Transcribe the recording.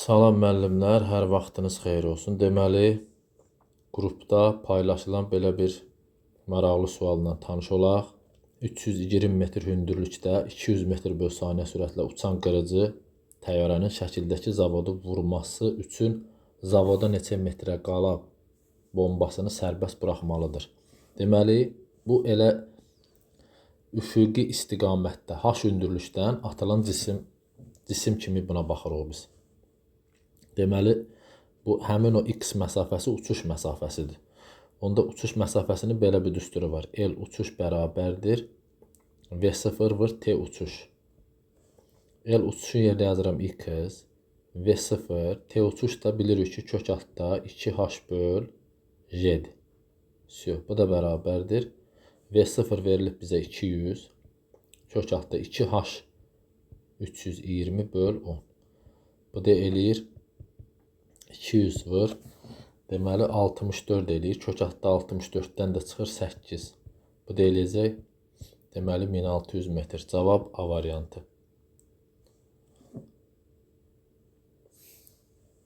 Salam müəllimlər, hər vaxtınız xeyir olsun. Deməli, qrupda paylaşılan belə bir maraqlı sualla tanış olaq. 320 metr hündürlükdə 200 metr bölü saniyə sürətlə uçan qırıcı təyyarənin şəkildəki zavodu vurması üçün zavoda neçə metrə qala bombasını sərbəst buraxmalıdır. Deməli, bu elə üfüqi istiqamətdə H hündürlükdən atılan cisim kimi buna baxırıq biz. Deməli, bu həmin o x məsafəsi uçuş məsafəsidir. Onda uçuş məsafəsinin belə bir düsturu var. L uçuş bərabərdir V0 vur T uçuş. L uçuşun yerdə yazıram x, V0, T uçuş da bilirik ki, kök altda 2h böl j'dir. Bu da bərabərdir. V0 verilib bizə 200, kök altda 2h 320 böl 10. Bu da eləyir 200 vur. Deməli 64 eləyir. Kök altda 64-dən də çıxır 8. Bu da eləyəcək. Deməli 1600 metr. Cavab A variantı.